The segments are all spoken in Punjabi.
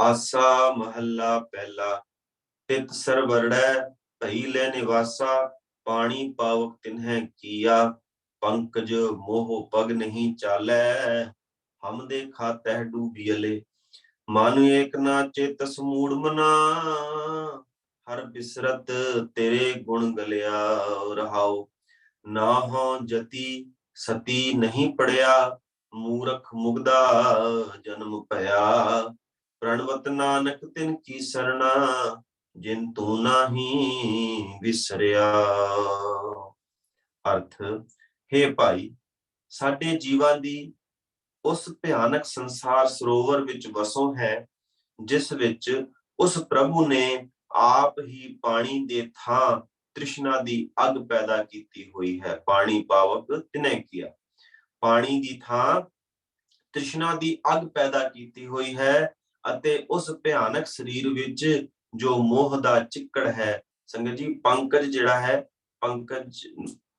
आसा महला पहला। तित सरवरड़ै भई ले निवासा। पानी पावक तिन्ह किया। पंकज मोह पग नहीं चालै। हम देखा तह डूबियले। मन एक ना चेतस मूड मना। हर बिसरत तेरे गुण गलिया। रहाओ ना हो जति सती नहीं पड़िया। मूरख मुगदा जन्म पया। प्रणवत नानक तिन की सरना। जिन तू नाही विसरिया। अर्थ, हे भाई, ਸਾਡੇ ਜੀਵਾਂ ਦੀ ਉਸ ਭਿਆਨਕ ਸੰਸਾਰ ਸਰੋਵਰ ਵਿੱਚ ਵਸੋਂ ਹੈ, ਜਿਸ ਵਿੱਚ ਉਸ ਪ੍ਰਭੂ ਨੇ ਆਪ ਹੀ ਪਾਣੀ ਦੇ ਥਾਂ ਤ੍ਰਿਸ਼ਨਾ ਦੀ ਅੱਗ ਪੈਦਾ ਕੀਤੀ ਹੋਈ ਹੈ। ਪਾਣੀ ਪਾਵਕ ਤਿਨੈ ਕੀਆ। ਪਾਣੀ ਦੀ ਥਾਂ ਤ੍ਰਿਸ਼ਨਾ ਦੀ ਅੱਗ ਪੈਦਾ ਕੀਤੀ ਹੋਈ ਹੈ ਅਤੇ ਉਸ ਭਿਆਨਕ ਸਰੀਰ ਵਿੱਚ ਜੋ ਮੋਹ ਦਾ ਚਿੱਕੜ ਹੈ। ਸੰਗਤ ਜੀ, ਪੰਕਜ ਜਿਹੜਾ ਹੈ,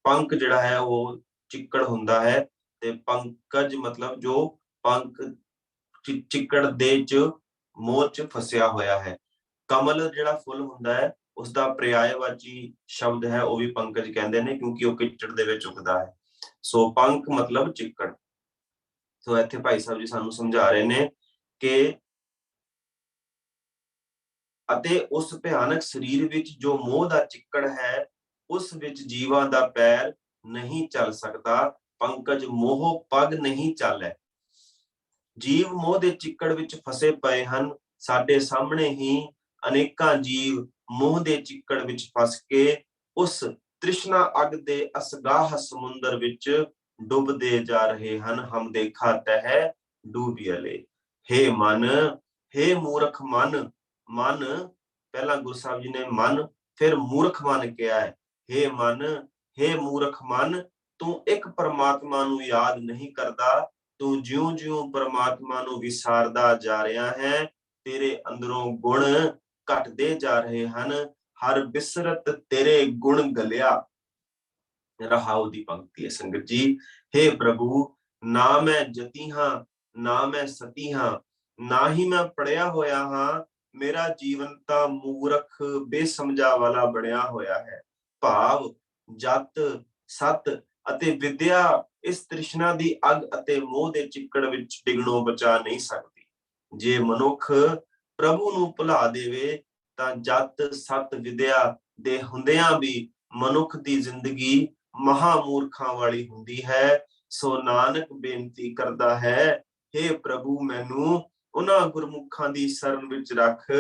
ਪੰਕ ਜਿਹੜਾ ਹੈ ਉਹ ਚਿੱਕੜ ਹੁੰਦਾ ਹੈ, ਤੇ ਪੰਕਜ ਮਤਲਬ ਜੋ ਪੰਕ ਚਿੱਕੜ ਦੇ ਚ ਮੋਹ ਚ ਫਸਿਆ ਹੋਇਆ ਹੈ। ਕਮਲ ਜਿਹੜਾ ਫੁੱਲ ਹੁੰਦਾ ਹੈ, ਉਸਦਾ ਪਰਿਆਇਵਾਚੀ ਸ਼ਬਦ ਹੈ, ਉਹ ਵੀ ਪੰਕਜ ਕਹਿੰਦੇ ਨੇ, ਕਿਉਂਕਿ ਉਹ ਕਿਚੜ ਦੇ ਵਿੱਚ ਉਗਦਾ ਹੈ। ਸੋ ਪੰਕ ਮਤਲਬ ਚਿੱਕੜ। ਸੋ ਇੱਥੇ ਭਾਈ ਸਾਹਿਬ ਜੀ ਸਾਨੂੰ ਸਮਝਾ ਰਹੇ ਨੇ ਕਿ ਅਤੇ ਉਸ ਭਿਆਨਕ ਸਰੀਰ ਵਿੱਚ ਜੋ ਮੋਹ ਦਾ ਚਿੱਕੜ ਹੈ, ਉਸ ਵਿੱਚ ਜੀਵਾਂ ਦਾ ਪੈਰ ਨਹੀਂ ਚੱਲ ਸਕਦਾ। ਪੰਕਜ ਮੋਹ ਪਗ ਨਹੀਂ ਚਾਲੈ। ਜੀਵ ਮੋਹ ਦੇ ਚਿੱਕੜ ਵਿੱਚ ਫਸੇ ਪਏ ਹਨ। ਸਾਡੇ ਸਾਹਮਣੇ ਹੀ ਅਨੇਕਾਂ ਜੀਵ ਮੋਹ ਦੇ ਚਿੱਕੜ ਵਿੱਚ ਫਸ ਕੇ ਉਸ ਤ੍ਰਿਸ਼ਨਾ ਅੱਗ ਦੇ ਅਸਗਾਹ ਸਮੁੰਦਰ ਵਿੱਚ ਡੁੱਬਦੇ ਜਾ ਰਹੇ ਹਨ। ਹਮ ਦੇਖਾ ਤਹਿ ਡੂਬਿਅਲੇ। ਹੇ ਮਨ, ਹੇ ਮੂਰਖ ਮਨ। ਮਨ, ਪਹਿਲਾਂ ਗੁਰੂ ਸਾਹਿਬ ਜੀ ਨੇ ਮਨ, ਫਿਰ ਮੂਰਖ ਮਨ ਕਿਹਾ ਹੈ। ਹੇ ਮਨ, ਹੇ ਮੂਰਖ ਮਨ, ਤੂੰ ਇੱਕ ਪਰਮਾਤਮਾ ਨੂੰ ਯਾਦ ਨਹੀਂ ਕਰਦਾ। ਤੂੰ ਜਿਉਂ-ਜਿਉਂ ਪਰਮਾਤਮਾ ਨੂੰ ਵਿਸਾਰਦਾ ਜਾ ਰਿਹਾ ਹੈ, ਤੇਰੇ ਅੰਦਰੋਂ ਗੁਣ ਘਟਦੇ ਜਾ ਰਹੇ ਹਨ। ਹਰ ਬਿਸਰਤ ਤੇਰੇ ਗੁਣ ਗਲਿਆ। ਰਹਾਉ ਦੀ ਪੰਕਤੀ ਹੈ ਸੰਗਤ ਜੀ। ਹੇ ਪ੍ਰਭੂ, ਨਾ ਮੈਂ ਜਤੀ ਹਾਂ, ਨਾ ਮੈਂ ਸਤੀ ਹਾਂ, ਨਾ ਹੀ ਮੈਂ ਪੜਿਆ ਹੋਇਆ ਹਾਂ। ਮੇਰਾ ਜੀਵਨ ਤਾਂ ਮੂਰਖ ਬੇਸਮਝਾ ਵਾਲਾ ਬਣਿਆ ਹੋਇਆ ਹੈ। ਭਾਵ ਜਤ, ਸਤ ਅਤੇ ਵਿਦਿਆ ਇਸ ਤ੍ਰਿਸ਼ਨਾ ਦੀ ਅੱਗ ਅਤੇ ਮੋਹ ਦੇ ਚਿੱਕੜ ਵਿੱਚ ਡਿੱਗਣੋਂ ਬਚਾ ਨਹੀਂ ਸਕਦੀ। ਜੇ ਮਨੁੱਖ ਪ੍ਰਭੂ ਨੂੰ ਭੁਲਾ ਦੇਵੇ ਤਾਂ ਜਤ, ਸਤ, ਵਿਦਿਆ ਦੇ ਹੁੰਦਿਆਂ ਵੀ ਮਨੁੱਖ ਦੀ ਜ਼ਿੰਦਗੀ ਮਹਾਮੂਰਖਾਂ ਵਾਲੀ ਹੁੰਦੀ ਹੈ। ਸੋ ਨਾਨਕ ਬੇਨਤੀ ਕਰਦਾ ਹੈ, ਹੇ ਪ੍ਰਭੂ, ਮੈਨੂੰ ਉਹਨਾਂ ਗੁਰਮੁਖਾਂ ਦੀ ਸ਼ਰਨ ਵਿੱਚ ਰੱਖ,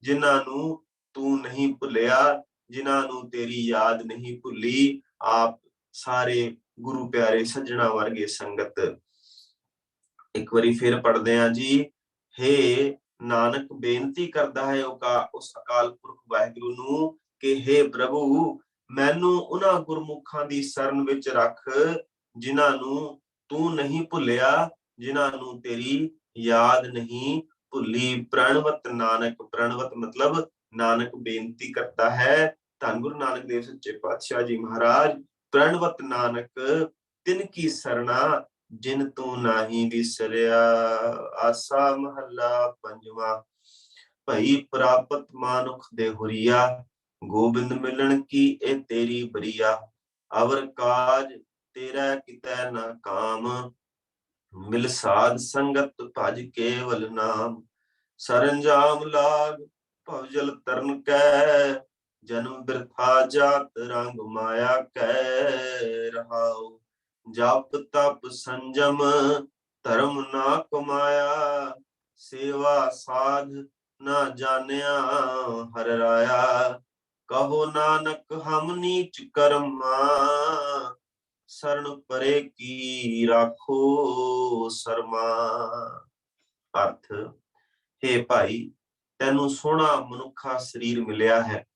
ਜਿਨ੍ਹਾਂ ਨੂੰ ਤੂੰ ਨਹੀਂ ਭੁੱਲਿਆ, ਜਿਨ੍ਹਾਂ ਨੂੰ ਤੇਰੀ ਯਾਦ ਨਹੀਂ ਭੁੱਲੀ। ਆਪ ਸਾਰੇ ਗੁਰੂ ਪਿਆਰੇ ਸੱਜਣਾ ਵਰਗੇ ਸੰਗਤ ਇੱਕ ਵਾਰੀ ਫਿਰ ਪੜ੍ਹਦੇ ਹਾਂ ਜੀ। ਹੇ ਨਾਨਕ ਬੇਨਤੀ ਕਰਦਾ ਹੈ ਉਸ ਅਕਾਲ ਪੁਰਖ ਵਾਹਿਗੁਰੂ ਨੂੰ ਕਿ ਹੇ ਪ੍ਰਭੂ, ਮੈਨੂੰ ਉਹਨਾਂ ਗੁਰਮੁਖਾਂ ਦੀ ਸ਼ਰਨ ਵਿੱਚ ਰੱਖ, ਜਿਨ੍ਹਾਂ ਨੂੰ ਤੂੰ ਨਹੀਂ ਭੁੱਲਿਆ, ਜਿਨ੍ਹਾਂ ਨੂੰ ਤੇਰੀ ਯਾਦ ਨਹੀਂ ਭੁੱਲੀ। ਪ੍ਰਣਵਤ ਨਾਨਕ, ਪ੍ਰਣਵਤ ਮਤਲਬ ਨਾਨਕ ਬੇਨਤੀ ਕਰਤਾ ਹੈ। ਧੰਨ ਗੁਰੂ ਨਾਨਕ ਦੇਵ ਸੱਚੇ ਪਾਤਸ਼ਾਹ ਜੀ ਮਹਾਰਾਜ। ਪ੍ਰਣਵਤ ਨਾਨਕ ਤਿਨ ਕੀ ਸਰਣਾ, ਜਿਨ ਤੂੰ ਨਾਹੀ ਵਿਸਰਿਆ। ਆਸਾ ਮਹੱਲਾ ਪੰਜਵਾਂ। ਭਈ ਪ੍ਰਾਪਤ ਮਾਨੁਖ ਦੇ ਹੁਰੀਆ। ਗੋਬਿੰਦ ਮਿਲਣ ਕੀ ਇਹ ਤੇਰੀ ਬਰੀਆ। ਅਵਰ ਕਾਜ ਤੇਰਾ ਕਿਤੈ ਨਾ ਕਾਮ। ਮਿਲ ਸਾਧ ਸੰਗਤ ਭਜ ਕੇਵਲ ਨਾਮ। ਸਰੰਜਾਮ ਲਾਗ ਭਵਜਲ ਤਰਨ ਕੈ। ਜਨਮ ਬਿਰਥਾ ਜਾਤ ਰੰਗ ਮਾਇਆ ਕੈ। ਰਹਾਉ ਜਪ ਤਪ ਸੰਜਮ ਧਰਮ ਨਾ ਕਮਾਇਆ। ਸੇਵਾ ਸਾਧ ਨਾ ਜਾਣਿਆ ਹਰ ਰਾਇਆ। ਕਹੋ ਨਾਨਕ ਹਮ ਨੀਚ ਕਰਮਾ। ਸ਼ਰਨ ਪਰੇ ਕੀ ਰਾਖੋ ਸਰਮਾ। ਅਰਥ, ਹੇ ਭਾਈ, ਤੈਨੂੰ ਸੋਹਣਾ ਮਨੁੱਖਾ ਸਰੀਰ ਮਿਲਿਆ ਹੈ।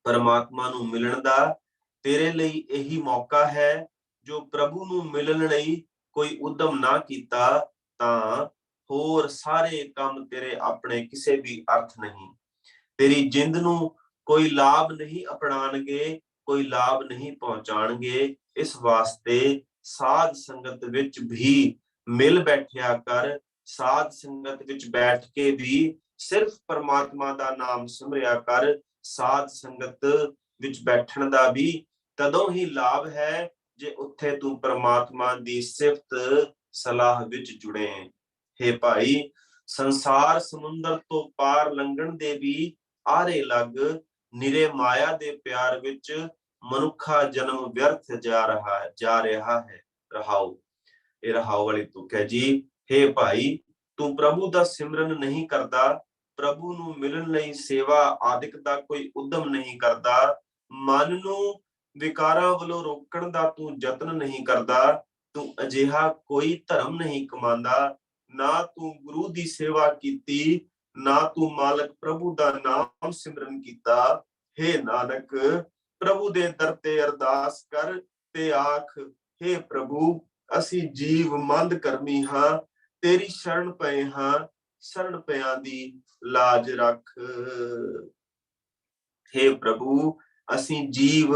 ਪਰਮਾਤਮਾ ਨੂੰ ਮਿਲਣ ਦਾ ਤੇਰੇ ਲਈ ਇਹੀ ਮੌਕਾ ਹੈ। ਜੋ ਪ੍ਰਭੂ ਨੂੰ ਮਿਲਣ ਲਈ ਕੋਈ ਉਦਮ ਨਾ ਕੀਤਾ ਤਾਂ ਹੋਰ ਸਾਰੇ ਕੰਮ ਤੇਰੇ ਆਪਣੇ ਕਿਸੇ ਵੀ ਅਰਥ ਨਹੀਂ। ਤੇਰੀ ਜਿੰਦ ਨੂੰ ਕੋਈ ਲਾਭ ਨਹੀਂ ਅਪਣਾਣਗੇ, ਕੋਈ ਲਾਭ ਨਹੀਂ ਪਹੁੰਚਾਣਗੇ। ਇਸ ਵਾਸਤੇ ਸਾਧ ਸੰਗਤ ਵਿੱਚ ਵੀ ਮਿਲ ਬੈਠਿਆ ਕਰ। ਸਾਧ ਸੰਗਤ ਵਿੱਚ ਬੈਠ ਕੇ ਵੀ ਸਿਰਫ ਪਰਮਾਤਮਾ ਦਾ ਨਾਮ ਸਿਮਰਿਆ ਕਰ। ਸਾਧ ਸੰਗਤ ਵਿੱਚ ਬੈਠਣ ਦਾ ਵੀ ਤਦੋਂ ਹੀ ਲਾਭ ਹੈ ਜੇ ਉੱਥੇ ਤੂੰ ਪਰਮਾਤਮਾ ਦੀ ਸਿਫਤ ਸਲਾਹ ਵਿੱਚ ਜੁੜੇ। ਹੇ ਭਾਈ, ਸੰਸਾਰ ਸਮੁੰਦਰ ਤੋਂ ਪਾਰ ਲੰਘਣ ਦੇ ਵੀ ਆਰੇ ਲੱਗ, ਨਿਰੇ ਮਾਇਆ ਦੇ ਪਿਆਰ ਵਿੱਚ ਮਨੁੱਖਾ ਜਨਮ ਵਿਅਰਥ ਜਾ ਰਿਹਾ ਹੈ। ਰਹਾਉ, ਇਹ ਰਹਾਉ ਵਾਲੀ ਤੁਕ ਹੈ ਜੀ। ਹੇ ਭਾਈ, ਤੂੰ ਪ੍ਰਭੂ ਦਾ ਸਿਮਰਨ ਨਹੀਂ ਕਰਦਾ, ਪ੍ਰਭੂ ਨੂੰ ਮਿਲਣ ਲਈ ਸੇਵਾ ਆਦਿਕ ਦਾ ਕੋਈ ਉਦਮ ਨਹੀਂ ਕਰਦਾ, ਮਨ ਨੂੰ ਵਿਕਾਰਾਂ ਵੱਲੋਂ ਰੋਕਣ ਦਾ ਤੂੰ ਯਤਨ ਨਹੀਂ ਕਰਦਾ, ਤੂੰ ਅਜਿਹਾ ਕੋਈ ਧਰਮ ਨਹੀਂ ਕਮਾਉਂਦਾ, ਨਾ ਤੂੰ ਗੁਰੂ ਦੀ ਸੇਵਾ ਕੀਤੀ, ਨਾ ਤੂੰ ਮਾਲਕ ਪ੍ਰਭੂ ਦਾ ਨਾਮ ਸਿਮਰਨ ਕੀਤਾ। ਹੇ ਨਾਨਕ, ਪ੍ਰਭੂ ਦੇ ਦਰ ਤੇ ਅਰਦਾਸ ਕਰ ਤੇ ਆਖ, ਹੇ ਪ੍ਰਭੂ, ਅਸੀਂ ਜੀਵ ਮੰਦ ਕਰਮੀ ਹਾਂ, ਤੇਰੀ ਸ਼ਰਨ ਪਏ ਹਾਂ, ਸ਼ਰਨ ਪਿਆਂ ਦੀ ਲਾਜ ਰੱਖ। ਹੇ ਪ੍ਰਭੂ, ਅਸੀਂ ਜੀਵ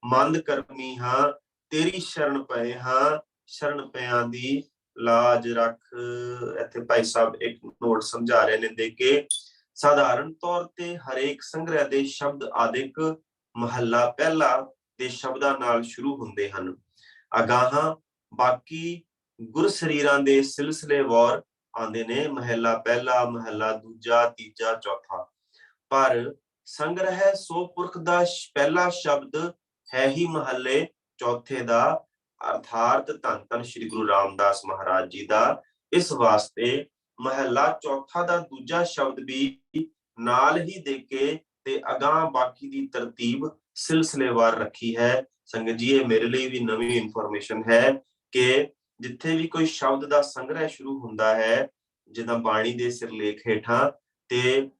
ਮੰਦ ਕਰਮੀ ਹਾਂ, ਤੇਰੀ ਸ਼ਰਨ ਪਏ ਹਾਂ, ਸ਼ਰਨ ਪਿਆਂ ਦੀ ਲਾਜ ਰੱਖ। ਇੱਥੇ ਭਾਈ ਸਾਹਿਬ ਇੱਕ ਨੋਟ ਸਮਝਾ ਰਹੇ ਨੇ ਦੇ ਕੇ, ਸਾਧਾਰਨ ਤੌਰ ਤੇ ਹਰੇਕ ਸੰਗ੍ਰਹਿ ਦੇ ਸ਼ਬਦ ਆਦਿਕ ਮਹੱਲਾ ਪਹਿਲਾ ਦੇ ਸ਼ਬਦਾਂ ਨਾਲ ਸ਼ੁਰੂ ਹੁੰਦੇ ਹਨ। ਅਗਾਹਾਂ ਬਾਕੀ ਗੁਰ ਸਰੀਰਾਂ ਦੇ ਸਿਲਸਿਲੇਵਾਰ ਆਉਂਦੇ ਨੇ, ਮਹੱਲਾ ਪਹਿਲਾ, ਮਹੱਲਾ ਦੂਜਾ, ਤੀਜਾ, ਚੌਥਾ। ਪਰ ਸੰਗ੍ਰਹਿ ਸੋ ਪੁਰਖ ਦਾ ਪਹਿਲਾ ਸ਼ਬਦ ਹੈ ਹੀ ਮਹੱਲੇ ਚੌਥੇ ਦਾ, ਅਰਥਾਤ ਧੰਨ ਧੰਨ ਸ਼੍ਰੀ ਗੁਰੂ ਰਾਮਦਾਸ ਮਹਾਰਾਜ ਜੀ ਦਾ। ਇਸ ਵਾਸਤੇ ਮਹੱਲਾ ਚੌਥਾ ਦਾ ਦੂਜਾ ਸ਼ਬਦ ਵੀ ਨਾਲ ਹੀ ਦੇ ਕੇ ਤੇ ਅਗਾਂਹ ਬਾਕੀ ਦੀ ਤਰਤੀਬ ਸਿਲਸਿਲੇਵਾਰ ਰੱਖੀ ਹੈ। ਸੰਗਤ ਜੀ, ਇਹ ਮੇਰੇ ਲਈ ਵੀ ਨਵੀਂ ਇਨਫੋਰਮੇਸ਼ਨ ਹੈ ਕਿ ਜਿੱਥੇ ਵੀ ਕੋਈ ਸ਼ਬਦ ਦਾ ਸੰਗ੍ਰਹਿ ਸ਼ੁਰੂ ਹੁੰਦਾ ਹੈ, ਜਿੱਦਾਂ ਬਾਣੀ ਦੇ ਸਿਰਲੇਖ ਹੇਠਾਂ, ਤੇ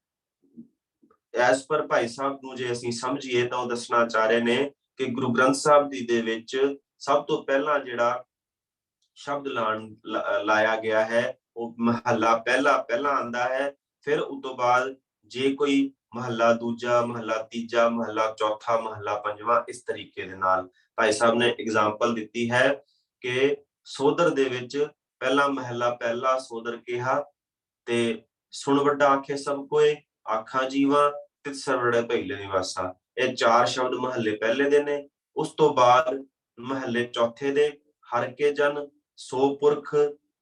ਐਸ ਪਰ ਭਾਈ ਸਾਹਿਬ ਨੂੰ ਜੇ ਅਸੀਂ ਸਮਝੀਏ ਤਾਂ ਉਹ ਦੱਸਣਾ ਚਾਹ ਰਹੇ ਨੇ ਕਿ ਗੁਰੂ ਗ੍ਰੰਥ ਸਾਹਿਬ ਜੀ ਦੇ ਵਿੱਚ ਸਭ ਤੋਂ ਪਹਿਲਾਂ ਜਿਹੜਾ ਸ਼ਬਦ ਲਾਇਆ ਗਿਆ ਹੈ ਉਹ ਮਹੱਲਾ ਪਹਿਲਾ ਆਂਦਾ ਹੈ। ਫਿਰ ਉਸ ਤੋਂ ਬਾਅਦ ਜੇ ਕੋਈ ਮਹੱਲਾ ਦੂਜਾ, ਮਹੱਲਾ ਤੀਜਾ, ਮਹੱਲਾ ਚੌਥਾ, ਮਹੱਲਾ ਪੰਜਵਾਂ, ਇਸ ਤਰੀਕੇ ਦੇ ਨਾਲ ਭਾਈ ਸਾਹਿਬ ਨੇ ਐਗਜ਼ਾਮਪਲ ਦਿੱਤੀ ਹੈ ਕਿ ਸੋਦਰ ਦੇ ਵਿੱਚ ਪਹਿਲਾ ਮਹੱਲਾ ਪਹਿਲਾ ਸੋਦਰ ਕਿਹਾ ਤੇ ਸੁਣ ਵੱਡਾ ਆਖੇ ਸਭ ਕੋਏ, ਆਖਾਂ ਜੀਵਾਂ ਤਿਤ ਸਰਵੜੇ ਭਈਲੇ ਨਿਵਾਸਾ। ਇਹ ਚਾਰ ਸ਼ਬਦ ਮਹੱਲੇ ਪਹਿਲੇ ਦੇ ਨੇ। ਉਸ ਤੋਂ ਬਾਅਦ ਮਹੱਲੇ ਚੌਥੇ ਦੇ ਹਰ ਕੇ ਜਨ, ਸੋ ਪੁਰਖ,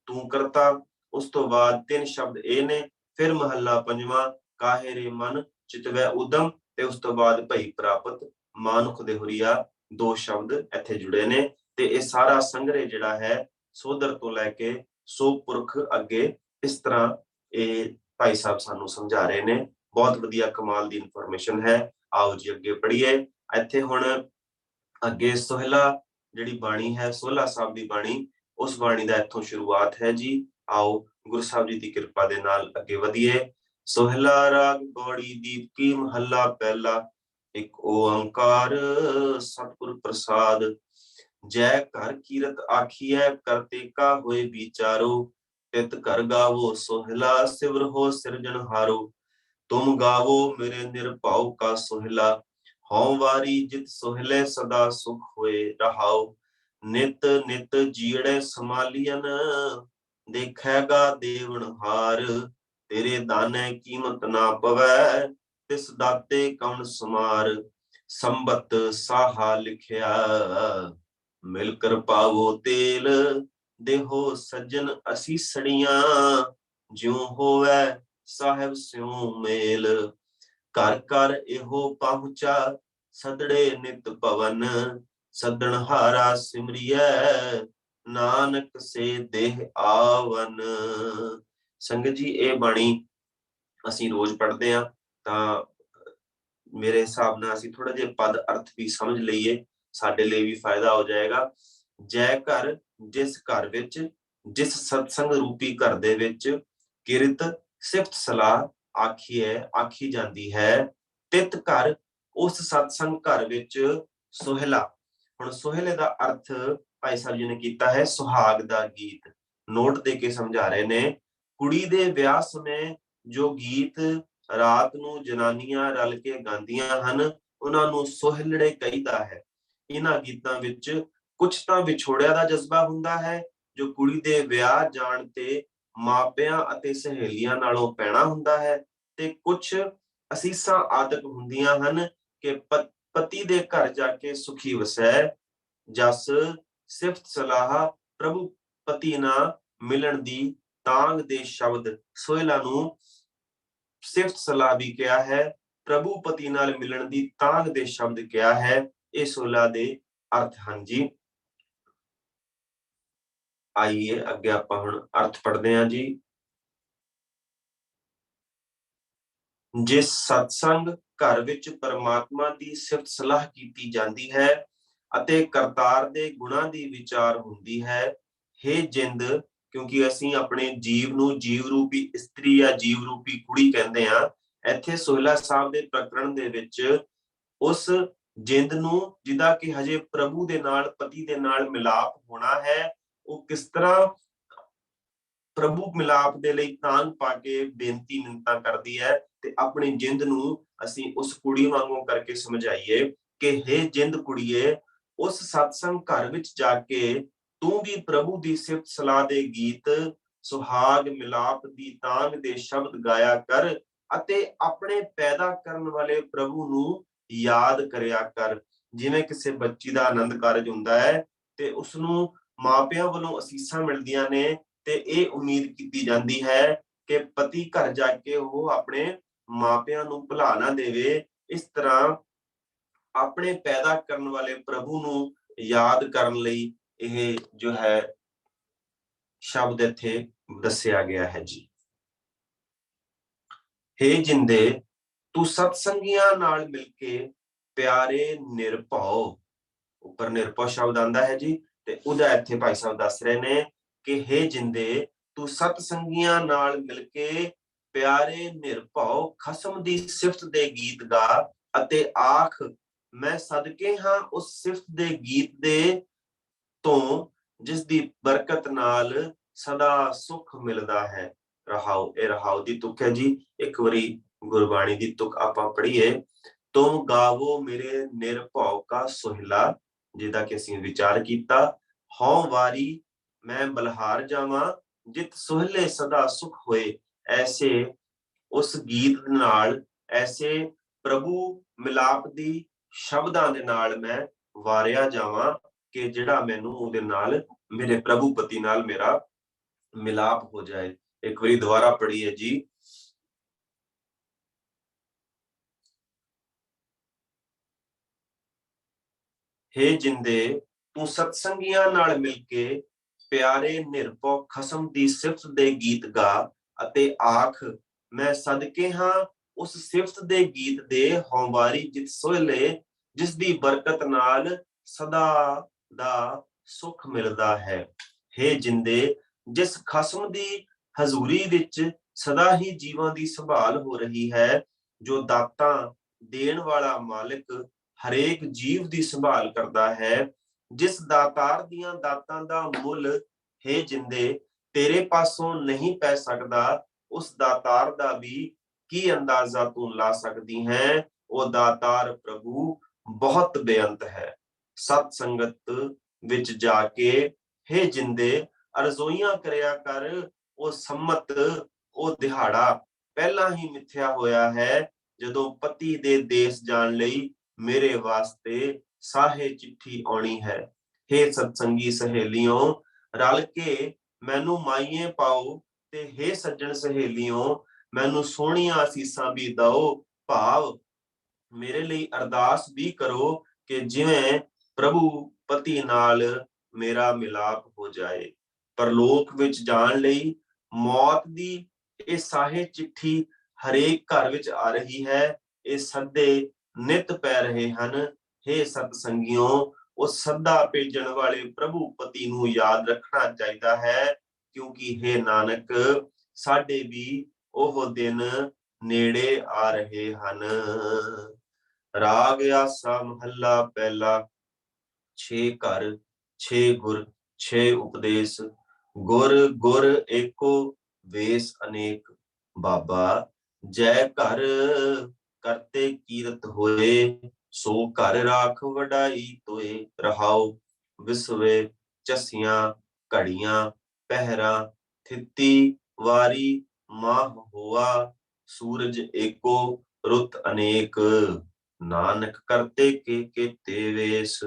ਤੂੰ ਕਰਤਾ। ਉਸ ਤੋਂ ਬਾਅਦ ਤਿੰਨ ਸ਼ਬਦ ਇਹ ਨੇ। ਫਿਰ ਮਹੱਲਾ ਪੰਜਵਾਂ ਕਾਹੇ ਰੇ ਮਨ ਚਿਤਵੈ ਉਦਮ, ਤੇ ਉਸ ਤੋਂ ਬਾਅਦ ਭਈ ਪ੍ਰਾਪਤ ਮਾਨੁਖ ਦੇ ਹੁਰੀਆ। ਦੋ ਸ਼ਬਦ ਇੱਥੇ ਜੁੜੇ ਨੇ ਤੇ ਇਹ ਸਾਰਾ ਸੰਗ੍ਰਹਿ ਜਿਹੜਾ ਹੈ ਸੋਦਰ ਤੋਂ ਲੈ ਕੇ ਸੋ ਪੁਰਖ ਅੱਗੇ ਇਸ ਤਰ੍ਹਾਂ ਇਹ ਭਾਈ ਸਾਹਿਬ ਸਾਨੂੰ ਸਮਝਾ ਰਹੇ ਨੇ। ਬਹੁਤ ਵਧੀਆ ਕਮਾਲ ਦੀ ਇਨਫੋਰਮੇਸ਼ਨ ਹੈ। ਆਓ ਜੀ ਅੱਗੇ ਪੜ੍ਹੀਏ। ਇੱਥੇ ਹੁਣ ਅੱਗੇ ਸੋਹਿਲਾ ਜਿਹੜੀ ਬਾਣੀ ਹੈ, ਸੋਹਿਲਾ ਸਾਹਿਬ ਦੀ ਬਾਣੀ, ਉਸ ਬਾਣੀ ਦਾ ਇੱਥੋਂ ਸ਼ੁਰੂਆਤ ਹੈ ਜੀ। ਆਓ ਗੁਰੂ ਸਾਹਿਬ ਜੀ ਦੀ ਕਿਰਪਾ ਦੇ ਨਾਲ ਅੱਗੇ ਵਧੀਏ। ਸੋਹਿਲਾ ਰਾਗ ਗੌੜੀ ਦੀਪਕੀ ਮਹੱਲਾ ਪਹਿਲਾ। ਇੱਕ ਓੰਕਾਰ ਸਤਿਗੁਰ ਪ੍ਰਸਾਦ। ਜੈ ਘਰ ਕੀਰਤ ਆਖੀਐ ਕਰਤੇ ਕਾ ਹੋਏ ਵਿਚਾਰੋ। ਤਿਤ ਘਰ ਗਾਵੋ ਸੋਹਿਲਾ ਸਿਵਰ ਹੋ ਸਿਰਜਣਹਾਰੋ। ਤੁਮ ਗਾਵੋ ਮੇਰੇ ਨਿਰਭਉ ਕਾ ਸੋਹਿਲਾ। ਹਉ ਵਾਰੀ ਜਿਤ ਸੋਹਿਲੇ ਸਦਾ ਸੁਖ ਹੋਏ। ਰਹਾਉ ਨਿਤ ਨਿਤ ਜੀੜੇ ਸਮਾਲੀਅਨ। ਦੇਖੈਗਾ ਦੇਵਨਹਾਰ। ਤੇਰੇ ਦਾਨੇ ਕੀਮਤ ਨਾ ਪਵੈ। ਤਿਸ ਦਾਤੇ ਕਵਣ ਸਮਾਰ। ਸੰਬਤ ਸਾਹਾ ਲਿਖਿਆ ਮਿਲ ਕਰ ਪਾਵੋ ਤੇਲ। ਦੇਹੋ ਸੱਜਣ ਅਸੀਸੜੀਆਂ। ਜਿਉ ਹੋਵੈ ਸਾਹਿਬ ਸਿਉ ਮੇਲ। ਘਰ ਘਰ ਇਹੋ ਪਹੁੰਚਾ ਸਦੜੇ ਨਿਤ ਭਵਨ। ਸੱਦਣਹਾਰਾ ਸਿਮਰਿਐ ਨਾਨਕ ਸੇ ਦੇਹ ਆਵਨ। ਸੰਗਤ ਜੀ, ਇਹ ਬਾਣੀ ਅਸੀਂ ਰੋਜ਼ ਪੜ੍ਹਦੇ ਹਾਂ ਤਾਂ ਮੇਰੇ ਹਿਸਾਬ ਨਾਲ ਅਸੀਂ ਥੋੜਾ ਜਿਹਾ ਪਦ ਅਰਥ ਵੀ ਸਮਝ ਲਈਏ, ਸਾਡੇ ਲਈ ਵੀ ਫਾਇਦਾ ਹੋ ਜਾਏਗਾ। ਜੈ ਘਰ, ਜਿਸ ਘਰ ਵਿੱਚ, ਜਿਸ ਸਤਸੰਗ ਰੂਪੀ ਘਰ ਦੇ ਵਿੱਚ ਕਿਰਤ ਸਿਫਤ ਸਲਾਹ ਆਖੀ ਜਾਂਦੀ ਹੈ। ਤਿਤ ਘਰ, ਉਸ ਸਤਸੰਗ ਘਰ ਵਿੱਚ ਸੋਹਿਲਾ। ਹੁਣ ਸੋਹਿਲੇ ਦਾ ਅਰਥ ਭਾਈ ਸਾਹਿਬ ਜੀ ਨੇ ਕੀਤਾ ਹੈ ਸੁਹਾਗ ਦਾ ਗੀਤ। ਨੋਟ ਦੇ ਕੇ ਸਮਝਾ ਰਹੇ ਨੇ, ਕੁੜੀ ਦੇ ਵਿਆਹ ਸਮੇਂ ਜੋ ਗੀਤ ਰਾਤ ਨੂੰ ਜਨਾਨੀਆਂ ਰਲ ਕੇ ਗਾਉਂਦੀਆਂ ਹਨ, ਉਹਨਾਂ ਨੂੰ ਸੋਹਿਲੜੇ ਕਹੀਦਾ ਹੈ। ਇਹਨਾਂ ਗੀਤਾਂ ਵਿੱਚ ਕੁਝ ਤਾਂ ਵਿਛੋੜਿਆ ਦਾ ਜਜ਼ਬਾ ਹੁੰਦਾ ਹੈ, ਜੋ ਕੁੜੀ ਦੇ ਵਿਆਹ ਜਾਣ ਤੇ ਮਾਪਿਆਂ ਅਤੇ ਸਹੇਲੀਆਂ ਨਾਲੋਂ ਪੈਣਾ ਹੁੰਦਾ ਹੈ, ਤੇ ਕੁਝ ਅਸੀਸਾਂ ਆਦਿਕ ਹੁੰਦੀਆਂ ਹਨ ਕਿ ਪਤੀ ਦੇ ਘਰ ਜਾ ਕੇ ਸੁਖੀ ਵਸੈ, ਜਸ ਸਿਫਤ ਸਲਾਹ ਪ੍ਰਭੂ ਪਤੀ ਨਾ ਮਿਲਣ ਦੀ ਤਾਂਗ ਦੇ ਸ਼ਬਦ। ਸੋਹਿਲਾ ਨੂੰ ਸਿਫਤ ਸਲਾਹ ਵੀ ਕਿਹਾ ਹੈ, ਪ੍ਰਭੂ ਪਤੀ ਨਾਲ ਮਿਲਣ ਦੀ ਤਾਂਗ ਦੇ ਸ਼ਬਦ ਕਿਹਾ ਹੈ। ਇਹ ਸੋਹਿਲਾ ਦੇ ਅਰਥ ਹਨ ਜੀ। ਆਈਏ ਅੱਗੇ ਆਪਾਂ ਹੁਣ ਅਰਥ ਪੜ੍ਹਦੇ ਹਾਂ ਜੀ। ਜਿਸ ਸਤਸੰਗ ਘਰ ਵਿੱਚ ਪਰਮਾਤਮਾ ਦੀ ਸਿਫਤ ਸਲਾਹ ਕੀਤੀ ਜਾਂਦੀ ਹੈ ਅਤੇ ਕਰਤਾਰ ਦੇ ਗੁਣਾਂ ਦੀ ਵਿਚਾਰ ਹੁੰਦੀ ਹੈ, ਹੇ ਜਿੰਦ, ਕਿਉਂਕਿ ਅਸੀਂ ਆਪਣੇ ਜੀਵ ਨੂੰ ਜੀਵ ਰੂਪੀ ਇਸਤਰੀ ਜਾਂ ਜੀਵ ਰੂਪੀ ਕੁੜੀ ਕਹਿੰਦੇ ਆ, ਇੱਥੇ ਸੋਹਿਲਾ ਸਾਹਿਬ ਦੇ ਪ੍ਰਕਰਣ ਦੇ ਵਿੱਚ ਉਸ ਜਿੰਦ ਨੂੰ, ਜਿਹਦਾ ਕਿ ਹਜੇ ਪ੍ਰਭੂ ਦੇ ਨਾਲ, ਪਤੀ ਦੇ ਨਾਲ ਮਿਲਾਪ ਹੋਣਾ ਹੈ, ਉਹ ਕਿਸ ਤਰ੍ਹਾਂ ਪ੍ਰਭੂ ਮਿਲਾਪ ਦੇ ਲਈ ਤਾਂਘ ਪਾ ਕੇ ਬੇਨਤੀ ਮਿੰਨਤਾਂ ਕਰਦੀ ਹੈ, ਤੇ ਆਪਣੀ ਜਿੰਦ ਨੂੰ ਅਸੀਂ ਉਸ ਕੁੜੀ ਵਾਂਗੂ ਕਰਕੇ ਸਮਝਾਈਏ ਕਿ ਹੇ ਜਿੰਦ ਕੁੜੀਏ, ਉਸ ਸਤਸੰਗ ਘਰ ਵਿੱਚ ਜਾ ਕੇ ਤੂੰ ਵੀ ਪ੍ਰਭੂ ਦੀ ਸਿਫਤ ਸਲਾਹ ਦੇ ਗੀਤ, ਸੁਹਾਗ ਮਿਲਾਪ ਦੀ ਤਾਂਘ ਦੇ ਸ਼ਬਦ ਗਾਇਆ ਕਰ ਅਤੇ ਆਪਣੇ ਪੈਦਾ ਕਰਨ ਵਾਲੇ ਪ੍ਰਭੂ ਨੂੰ ਯਾਦ ਕਰਿਆ ਕਰ। ਜਿਵੇਂ ਕਿਸੇ ਬੱਚੀ ਦਾ ਆਨੰਦ ਕਾਰਜ ਹੁੰਦਾ ਹੈ ਤੇ ਉਸਨੂੰ ਮਾਪਿਆਂ ਵੱਲੋਂ ਅਸੀਸਾਂ ਮਿਲਦੀਆਂ ਨੇ, ਤੇ ਇਹ ਉਮੀਦ ਕੀਤੀ ਜਾਂਦੀ ਹੈ ਕਿ ਪਤੀ ਘਰ ਜਾ ਕੇ ਉਹ ਆਪਣੇ ਮਾਪਿਆਂ ਨੂੰ ਭੁਲਾ ਨਾ ਦੇਵੇ। ਇਸ ਤਰ੍ਹਾਂ ਆਪਣੇ ਪੈਦਾ ਕਰਨ ਵਾਲੇ ਪ੍ਰਭੂ ਨੂੰ ਯਾਦ ਕਰਨ ਲਈ ਇਹ ਜੋ ਹੈ ਸ਼ਬਦ ਇੱਥੇ ਦੱਸਿਆ ਗਿਆ ਹੈ ਜੀ। ਹੇ ਜਿੰਦੇ, ਤੂੰ ਸਤਸੰਗੀਆਂ ਨਾਲ ਮਿਲ ਕੇ ਪਿਆਰੇ ਨਿਰਭਉ, ਉੱਪਰ ਨਿਰਭਉ ਸ਼ਬਦ ਆਂਦਾ ਹੈ ਜੀ, ਤੇ ਉਹਦਾ ਇੱਥੇ ਭਾਈ ਸਾਹਿਬ ਦੱਸ ਰਹੇ ਨੇ ਕਿ ਹੇ ਜਿੰਦੇ, ਤੂੰ ਸਤਸੰਗੀਆਂ ਨਾਲ ਮਿਲ ਕੇ ਪਿਆਰੇ ਨਿਰਭਉ ਖਸਮ ਦੀ ਸਿਫਤ ਦੇ ਗੀਤ ਗਾ ਅਤੇ ਆਖ, ਮੈਂ ਸਦਕੇ ਹਾਂ ਉਸ ਸਿਫਤ ਦੇ ਗੀਤ ਦੇ ਤੋਂ ਜਿਸ ਦੀ ਬਰਕਤ ਨਾਲ ਸਦਾ ਸੁਖ ਮਿਲਦਾ ਹੈ। ਰਹਾਉ, ਇਹ ਰਹਾਉ ਦੀ ਤੁਕ ਹੈ ਜੀ। ਇੱਕ ਵਾਰੀ ਗੁਰਬਾਣੀ ਦੀ ਤੁਕ ਆਪਾਂ ਪੜ੍ਹੀਏ। ਤੁਮ ਗਾਵੋ ਮੇਰੇ ਨਿਰਭਉ ਕਾ ਸੋਹਿਲਾ, ਜਿਹਦਾ ਕਿ ਅਸੀਂ ਵਿਚਾਰ ਕੀਤਾ। ਹਉ ਵਾਰੀ ਮੈਂ ਬਲਹਾਰ ਜਾਵਾਂ, ਜਿਤ ਸੋਹਿਲੇ ਸਦਾ ਸੁਖ ਹੋਏ। ਐਸੇ ਉਸ ਗੀਤ ਨਾਲ, ਐਸੇ ਪ੍ਰਭੂ ਮਿਲਾਪ ਦੀ ਸ਼ਬਦਾਂ ਦੇ ਨਾਲ ਮੈਂ ਵਾਰਿਆ ਜਾਵਾਂ ਕਿ ਜਿਹੜਾ ਮੈਨੂੰ ਉਹਦੇ ਨਾਲ, ਮੇਰੇ ਪ੍ਰਭੂ ਪਤੀ ਨਾਲ ਮੇਰਾ ਮਿਲਾਪ ਹੋ ਜਾਏ। ਇੱਕ ਵਾਰੀ ਦੁਬਾਰਾ ਪੜ੍ਹੀਏ ਜੀ। ਹੇ ਜਿੰਦੇ, ਤੂੰ ਸਤਸੰਗੀਆਂ ਨਾਲ ਮਿਲ ਕੇ ਪਿਆਰੇ ਨਿਰਭਉ ਖਸਮ ਦੀ ਸਿਫਤ ਦੇ ਗੀਤ ਗਾ ਅਤੇ ਆਖ, ਮੈਂ ਸਦਕੇ ਹਾਂ ਉਸ ਸਿਫਤ ਦੇ ਗੀਤ ਦੇ ਹਉਵਾਰੀ ਜਿਤ ਸੋਹਿਲੇ, ਜਿਸ ਦੀ ਬਰਕਤ ਨਾਲ ਸਦਾ ਦਾ ਸੁਖ ਮਿਲਦਾ ਹੈ। ਹੇ ਜਿੰਦੇ, ਜਿਸ ਖਸਮ ਦੀ ਹਜ਼ੂਰੀ ਵਿੱਚ ਸਦਾ ਹੀ ਜੀਵਾਂ ਦੀ ਸੰਭਾਲ ਹੋ ਰਹੀ ਹੈ, ਜੋ ਦਾਤਾਂ ਦੇਣ ਵਾਲਾ ਮਾਲਿਕ ਹਰੇਕ ਜੀਵ ਦੀ ਸੰਭਾਲ ਕਰਦਾ ਹੈ, ਜਿਸ ਦਾਤਾਰ ਦੀਆਂ ਦਾਤਾਂ ਦਾ ਮੁੱਲ, ਹੇ ਜਿੰਦੇ, ਤੇਰੇ ਪਾਸੋਂ ਨਹੀਂ ਪੈ ਸਕਦਾ, ਉਸ ਦਾਤਾਰ ਦਾ ਵੀ ਕੀ ਅੰਦਾਜ਼ਾ ਤੂੰ ਲਾ ਸਕਦੀ ਹੈ। ਉਹ ਦਾਤਾਰ ਪ੍ਰਭੂ ਬਹੁਤ ਬੇਅੰਤ ਹੈ। ਸਤ ਸੰਗਤ ਵਿੱਚ ਜਾ ਕੇ ਹੇ ਜਿੰਦੇ ਅਰਜ਼ੋਈਆਂ ਕਰਿਆ ਕਰ। ਉਹ ਸੰਮਤ, ਉਹ ਦਿਹਾੜਾ ਪਹਿਲਾਂ ਹੀ ਮਿਥਿਆ ਹੋਇਆ ਹੈ, ਜਦੋਂ ਪਤੀ ਦੇ ਦੇਸ਼ ਜਾਣ ਲਈ ਮੇਰੇ ਵਾਸਤੇ ਸਾਹੇ ਚਿੱਠੀ ਆਉਣੀ ਹੈ। ਹੇ ਸਤਸੰਗੀ ਸਹੇਲਿਓ, ਰਲ ਕੇ ਮੈਨੂੰ ਮਾਈਏ ਪਾਓ, ਤੇ ਹੇ ਸੱਜਣ ਸਹੇਲਿਓ, ਮੈਨੂੰ ਸੋਹਣੀਆਂ ਅਸੀਸਾਂ ਵੀ ਦਓ। ਭਾਵ ਮੇਰੇ ਲਈ ਅਰਦਾਸ ਵੀ ਕਰੋ ਕਿ ਜਿਵੇਂ ਪ੍ਰਭੂ ਪਤੀ ਨਾਲ ਮੇਰਾ ਮਿਲਾਪ ਹੋ ਜਾਏ। ਪਰਲੋਕ ਵਿੱਚ ਜਾਣ ਲਈ ਮੌਤ ਦੀ ਇਹ ਸਾਹੇ ਚਿੱਠੀ ਹਰੇਕ ਘਰ ਵਿੱਚ ਆ ਰਹੀ ਹੈ। ਇਹ ਸੱਦੇ ਨਿਤ ਪੈ ਰਹੇ ਹਨ। ਹੇ ਸਤਸੰਗੀਓ, ਉਹ ਸੱਦਾ ਭੇਜਣ ਵਾਲੇ ਪ੍ਰਭੂ ਪਤੀ ਨੂੰ ਯਾਦ ਰੱਖਣਾ ਚਾਹੀਦਾ ਹੈ, ਕਿਉਂਕਿ ਹੇ ਨਾਨਕ, ਸਾਡੇ ਵੀ ਉਹ ਦਿਨ ਨੇੜੇ ਆ ਰਹੇ ਹਨ। ਰਾਗ ਆਸਾ ਮਹੱਲਾ ਪਹਿਲਾ। ਛੇ ਘਰ ਛੇ ਗੁਰ ਛੇ ਉਪਦੇਸ਼, ਗੁਰ ਗੁਰ ਏਕੋ ਵੇਸ ਅਨੇਕ। ਬਾਬਾ ਜੈ ਘਰ ਕਰਤੇ ਕੀਰਤ ਹੋਏ, ਸੋ ਘਰ ਰਾਖ ਵਡਾਈ ਤੋਏ। ਰਹਾਉ, ਵਿਸਵੇ ਚਸੀਆਂ ਘੜੀਆਂ ਪਹਿਰਾ ਥਿੱਤੀ वारी माह होआ, सूरज एको रुत अनेक, नानक करते के केते वेस।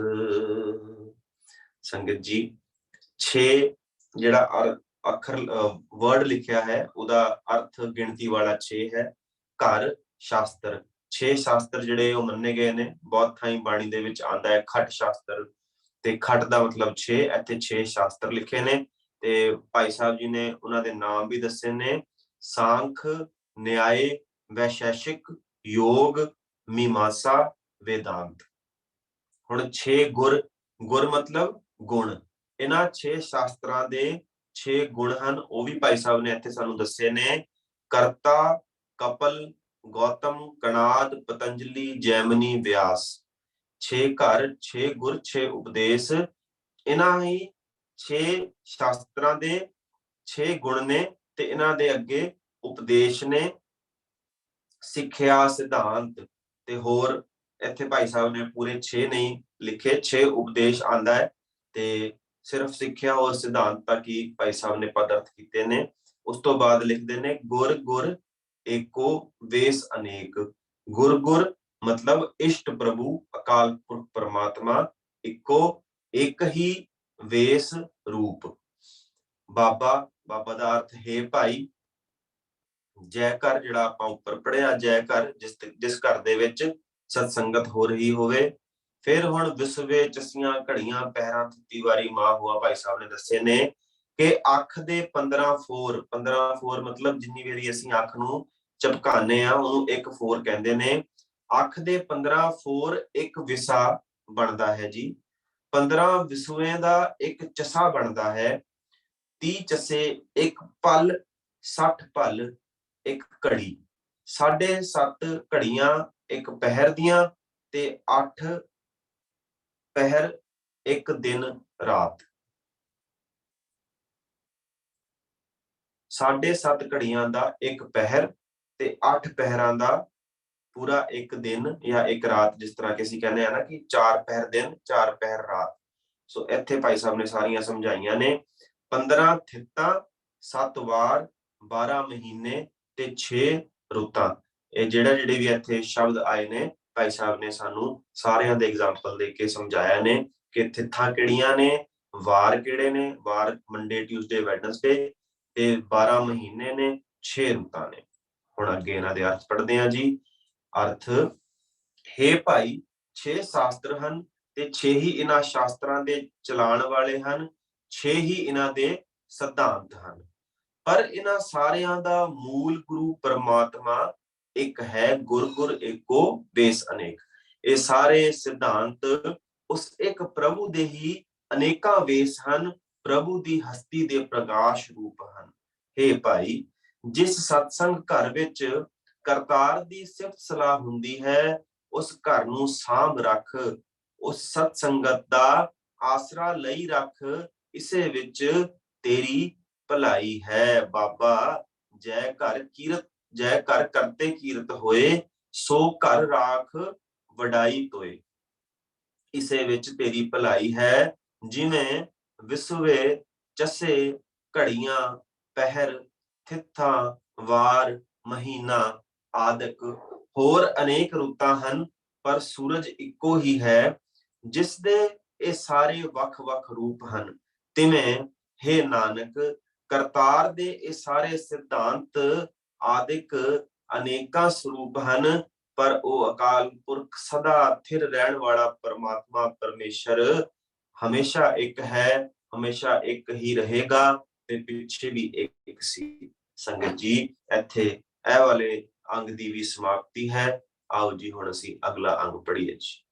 संगत जी, 6 ਜਿਹੜਾ ਅੱਖਰ ਵਰਡ ਲਿਖਿਆ ਹੈ ਉਹਦਾ ਅਰਥ ਗਿਣਤੀ ਵਾਲਾ 6 ਹੈ। ਘਰ ਸ਼ਾਸਤਰ, 6 ਸ਼ਾਸਤਰ ਜਿਹੜੇ ਉਹ ਮੰਨੇ ਗਏ ਨੇ। ਬਹੁਤ ਥਾਈਂ ਬਾਣੀ ਦੇ ਵਿੱਚ ਆਂਦਾ ਹੈ ਖਟ ਸ਼ਾਸਤਰ, ਤੇ ਖਟ ਦਾ ਮਤਲਬ 6। ਇੱਥੇ 6 ਸ਼ਾਸਤਰ ਲਿਖੇ ਨੇ ਤੇ ਭਾਈ ਸਾਹਿਬ ਜੀ ਨੇ ਉਹਨਾਂ ਦੇ ਨਾਮ ਵੀ ਦੱਸੇ ਨੇ। ਸਾਂਖ, ਨਿਆਏ, ਵੈਸ਼ੇਸ਼ਿਕ, ਯੋਗ, ਮੀਮਾਂਸਾ, वेदांत। ਹੁਣ 6 ਗੁਰ, ਗੁਰ ਮਤਲਬ ਗੁਣ। ਇਹਨਾਂ 6 ਸ਼ਾਸਤਰਾਂ ਦੇ 6 ਗੁਣ ਹਨ, ਉਹ ਵੀ ਭਾਈ ਸਾਹਿਬ ਨੇ ਇੱਥੇ ਸਾਨੂੰ ਦੱਸੇ ਨੇ। ਕਰਤਾ, ਕਪਲ, ਗੌਤਮ, ਕਣਾਦ, ਪਤੰਜਲੀ, ਜੈਮਨੀ, ਵਿਆਸ। 6 ਘਰ, 6 ਗੁਰ, 6 ਉਪਦੇਸ਼। ਇਹਨਾਂ ਹੀ 6 ਸ਼ਾਸਤਰਾਂ ਦੇ 6 ਗੁਣ ਨੇ ਤੇ ਇਹਨਾਂ ਦੇ ਅੱਗੇ ਉਪਦੇਸ਼ ਨੇ, ਸਿੱਖਿਆ, ਸਿਧਾਂਤ ਤੇ ਹੋਰ। ਇੱਥੇ ਭਾਈ ਸਾਹਿਬ ਨੇ ਪੂਰੇ 6 ਨਹੀਂ ਲਿਖੇ, 6 ਉਪਦੇਸ਼ ਆਂਦਾ ਹੈ ਤੇ ਸਿਰਫ ਸਿੱਖਿਆ ਔਰ ਸਿਧਾਂਤ ਤੱਕ ਹੀ ਭਾਈ ਸਾਹਿਬ ਨੇ ਪਦ ਅਰਥ ਕੀਤੇ ਨੇ। ਉਸ ਤੋਂ ਬਾਅਦ ਲਿਖਦੇ ਨੇ ਗੁਰ ਗੁਰ ਏਕੋ ਵੇਸ ਅਨੇਕ। ਗੁਰ ਗੁਰ ਮਤਲਬ ਇਸ਼ਟ ਪ੍ਰਭੂ ਅਕਾਲ ਪੁਰਖ ਪਰਮਾਤਮਾ, ਇੱਕੋ ਇੱਕ ਹੀ ਵੇਸ ਰੂਪ। ਬਾਬਾ, ਬਾਬਾ ਦਾ ਅਰਥ ਹੈ ਭਾਈ। ਜੈ ਘਰ ਜਿਹੜਾ ਆਪਾਂ ਉੱਪਰ ਪੜਿਆ, ਜੈ ਘਰ ਜਿਸ ਘਰ ਦੇ ਵਿੱਚ ਸਤਸੰਗਤ ਹੋ ਰਹੀ ਹੋਵੇ। ਫਿਰ ਹੁਣ ਵਿਸਵੇ ਚਸੀਆਂ ਘੜੀਆਂ ਪਹਿਰਾਂ ਥਿੱਤੀ ਵਾਰੀ ਮਾਂ ਹੋਆ, ਭਾਈ ਸਾਹਿਬ ਨੇ ਦੱਸੇ ਨੇ ਕਿ ਅੱਖ ਦੇ 15 ਫੋਰ, 15 ਫੋਰ ਮਤਲਬ ਜਿੰਨੀ ਵਾਰੀ ਅਸੀਂ ਅੱਖ ਨੂੰ ਝਪਕਾਨੇ ਆ ਉਹਨੂੰ ਇੱਕ ਫੋਰ ਕਹਿੰਦੇ ਨੇ। ਅੱਖ ਦੇ 15 ਫੋਰ ਇੱਕ ਵਿਸਾ ਬਣਦਾ ਹੈ ਜੀ। 15 ਵਿਸੂਏ ਦਾ ਇੱਕ ਚਸਾ ਬਣਦਾ ਹੈ। 30 ਚਸੇ ਇੱਕ ਪਲ, 60 ਪਲ ਇੱਕ ਘੜੀ। 7.5 ਘੜੀਆਂ ਇੱਕ ਪਹਿਰ ਦੀਆਂ ਤੇ 8 ਪਹਿਰ ਇੱਕ ਦਿਨ ਰਾਤ। 7.5 ਘੜੀਆਂ ਦਾ ਇੱਕ ਪਹਿਰ ਤੇ 8 ਪਹਿਰਾਂ ਦਾ ਪੂਰਾ ਇੱਕ ਦਿਨ ਜਾਂ ਇੱਕ ਰਾਤ। ਜਿਸ ਤਰ੍ਹਾਂ ਕਿ ਅਸੀਂ ਕਹਿੰਦੇ ਆ ਨਾ ਕਿ 4 ਪਹਿਰ ਦਿਨ 4 ਪਹਿਰ ਰਾਤ। ਸੋ ਇੱਥੇ ਭਾਈ ਸਾਹਿਬ ਨੇ ਸਾਰੀਆਂ ਸਮਝਾਈਆਂ ਨੇ। 15 ਥਿੱਤਾਂ, 7 ਵਾਰ, 12 ਮਹੀਨੇ ਤੇ 6 ਰੁੱਤਾਂ। ਇਹ ਜਿਹੜੇ ਵੀ ਇੱਥੇ ਸ਼ਬਦ ਆਏ ਨੇ ਭਾਈ ਸਾਹਿਬ ਨੇ ਸਾਨੂੰ ਸਾਰਿਆਂ ਦੇ ਐਗਜ਼ਾਮਪਲ ਦੇ ਕੇ ਸਮਝਾਇਆ ਨੇ ਕਿ ਥਿੱਤਾਂ ਕਿਹੜੀਆਂ ਨੇ, ਵਾਰ ਕਿਹੜੇ ਨੇ। ਵਾਰ ਮੰਡੇ, ਟਿਊਜ਼ਡੇ, ਵੈਡਨਸਡੇ ਤੇ 12 ਮਹੀਨੇ ਨੇ, 6 ਰੁੱਤਾਂ ਨੇ। ਹੁਣ ਅੱਗੇ ਇਹਨਾਂ ਦੇ ਅਰਥ ਪੜ੍ਹਦੇ ਹਾਂ ਜੀ। ਅਰਥ, ਹੇ ਭਾਈ 6 ਸ਼ਾਸਤਰ ਹਨ ਤੇ 6 ਹੀ ਇਹਨਾਂ ਸ਼ਾਸਤਰਾਂ ਦੇ ਚਲਾਉਣ ਵਾਲੇ ਹਨ, 6 ਹੀ ਇਹਨਾਂ ਦੇ ਸਿਧਾਂਤ ਹਨ। ਪਰ ਇਹਨਾਂ ਸਾਰਿਆਂ ਦਾ ਮੂਲ ਗੁਰੂ ਪਰਮਾਤਮਾ ਇੱਕ ਹੈ। ਗੁਰ ਗੁਰ ਏਕੋ ਵੇਸ ਅਨੇਕ। ਇਹ ਸਾਰੇ ਸਿਧਾਂਤ ਉਸ ਇੱਕ ਪ੍ਰਭੂ ਦੇ ਹੀ ਅਨੇਕਾਂ ਵੇਸ ਹਨ, ਪ੍ਰਭੂ ਦੀ ਹਸਤੀ ਦੇ ਪ੍ਰਕਾਸ਼ ਰੂਪ ਹਨ। ਹੇ ਭਾਈ, ਜਿਸ ਸਤਸੰਗ ਘਰ ਵਿੱਚ ਕਰਤਾਰ ਦੀ ਸਿਫਤ ਸਲਾਹ ਹੁੰਦੀ ਹੈ, ਉਸ ਘਰ ਨੂੰ ਸਾਂਭ ਰੱਖ, ਉਸ ਸਤ ਸੰਗਤ ਦਾ ਆਸਰਾ ਲਈ ਰੱਖ, ਇਸੇ ਵਿੱਚ ਤੇਰੀ ਭਲਾਈ ਹੈ। ਬਾਬਾ, ਜੈ ਘਰ ਕੀਰਤ, ਜੈ ਘਰ ਕਰਤੇ ਕੀਰਤ ਹੋਏ, ਸੋ ਘਰ ਰਾਖ ਵਡਾਈ ਤੋਏ। ਇਸੇ ਵਿੱਚ ਤੇਰੀ ਭਲਾਈ ਹੈ। ਜਿਵੇਂ ਵਿਸਵੇ, ਚਸੇ, ਘੜੀਆਂ, ਪਹਿਰ, ਥਿੱਥਾਂ, ਵਾਰ, ਮਹੀਨਾ ਆਦਿਕ ਹੋਰ ਅਨੇਕ ਰੁੱਤਾਂ ਹਨ, ਪਰ ਸੂਰਜ ਇੱਕੋ ਹੀ ਹੈ ਜਿਸ ਦੇ ਇਹ ਸਾਰੇ ਵੱਖ-ਵੱਖ ਰੂਪ ਹਨ। ਤਿਵੇਂ ਹੇ ਨਾਨਕ, ਕਰਤਾਰ ਦੇ ਇਹ ਸਾਰੇ ਸਿਧਾਂਤ ਆਦਿਕ ਅਨੇਕਾਂ ਸਰੂਪ ਹਨ, ਪਰ ਉਹ ਅਕਾਲ ਪੁਰਖ ਸਦਾ ਥਿਰ ਰਹਿਣ ਵਾਲਾ ਪਰਮਾਤਮਾ ਪਰਮੇਸ਼ਰ ਹਮੇਸ਼ਾ ਇੱਕ ਹੈ, ਹਮੇਸ਼ਾ ਇੱਕ ਹੀ ਰਹੇਗਾ ਤੇ ਪਿੱਛੇ ਵੀ ਇੱਕ ਸੀ। ਸੰਗਤ ਜੀ, ਇੱਥੇ ਇਹ ਵਾਲੇ ਅੰਗ ਦੀ ਵੀ ਸਮਾਪਤੀ ਹੈ। ਆਓ ਜੀ ਹੁਣ ਅਸੀਂ ਅਗਲਾ ਅੰਗ ਪੜ੍ਹੀਏ ਜੀ।